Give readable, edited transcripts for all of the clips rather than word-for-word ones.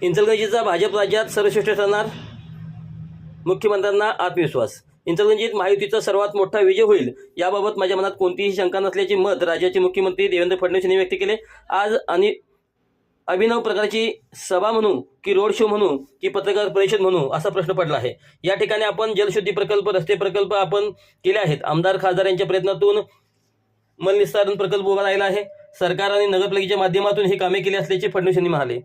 इंचलकरंजीचा भाजप राज्यात सर्वश्रेष्ठ ठरणार, मुख्यमंत्र्यांना आत्मविश्वास। इंचलकरंजीत महायुतीचा सर्वात मोठा विजय होईल याबाबत माझ्या मनात कोणतीही शंका नसल्याचे मत राज्याचे मुख्यमंत्री देवेंद्र फडणवीस यांनी व्यक्त केले। आज अभिनव प्रकारची सभा म्हणू की रोड शो म्हणू की पत्रकार परिषद म्हणू असा प्रश्न पडला आहे। या ठिकाणी आपण जलशुद्धी प्रकल्प, रस्ते प्रकल्प आपण केले आहेत। आमदार खासदार यांच्या प्रयत्नातून मलनिस्सारण प्रकल्प उभा राहिला आहे। सरकार आणि नगरपालिकेच्या माध्यमातून ही कामे केली असल्याचे फडणवीस यांनी म्हणाले।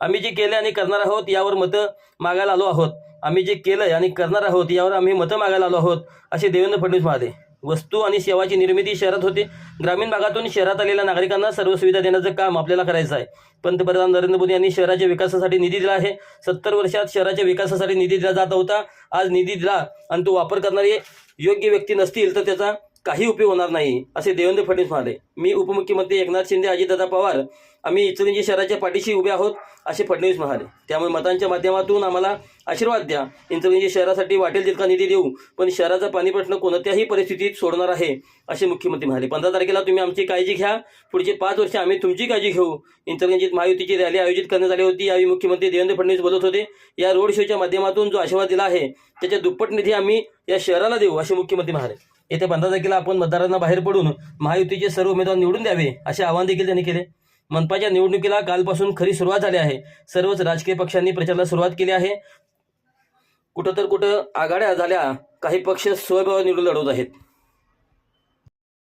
आम्ही जे केले आणि करणार आहोत यावर मतं मागायला आलो आहोत। आम्ही जे केलं आणि करणार आहोत यावर आम्ही मतं मागायला आलो आहोत असे देवेंद्र फडणवीस म्हणाले। वस्तू आणि सेवाची निर्मिती शहरात होते। ग्रामीण भागातून शहरात आलेल्या नागरिकांना सर्व सुविधा देण्याचं काम आपल्याला करायचं आहे। पंतप्रधान नरेंद्र मोदी यांनी शहराच्या विकासासाठी निधी दिला आहे। 70 वर्षात शहराच्या विकासासाठी निधी दिला जात होता। आज निधी दिला आणि तो वापर करणारे योग्य व्यक्ती नसतील तर त्याचा काही उपयोग होणार नाही असे देवेंद्र फडणवीस म्हणाले। मी उपमुख्यमंत्री एकनाथ शिंदे, अजितदादा पवार आम्ही इचलकरंजी शहराच्या पाठीशी उभे आहोत असे फडणवीस म्हणाले। त्यामुळे मतांच्या माध्यमातून आम्हाला आशीर्वाद द्या। इचलकरंजी शहरासाठी वाटेल तितका निधी देऊ, पण शहराचा पाणी प्रश्न कोणत्याही परिस्थितीत सोडणार आहे असे मुख्यमंत्री म्हणाले। 15 तारखेला तुम्ही आमची काळजी घ्या, पुढचे 5 वर्ष आम्ही तुमची काळजी घेऊ। इचलकरंजीत महायुतीची रॅली आयोजित करण्यात आली होती। यावेळी मुख्यमंत्री देवेंद्र फडणवीस बोलत होते। या रोड शोच्या माध्यमातून जो आशीर्वाद दिला आहे त्याच्या दुप्पट निधी आम्ही या शहराला देऊ असे मुख्यमंत्री म्हणाले। येत्या 15 तारखेला आपण मतदारांना बाहेर पडून महायुतीचे सर्व उमेदवार निवडून द्यावे असे आवाहन देखील त्यांनी केले। मनपाच्या निवडणुकीला कालपासून खरी सुरुवात झाली आहे। सर्वच राजकीय पक्षांनी प्रचाराला सुरुवात केली आहे। कुठं आघाड्या झाल्या, काही पक्ष स्वबळावर निवडून लढवत आहेत।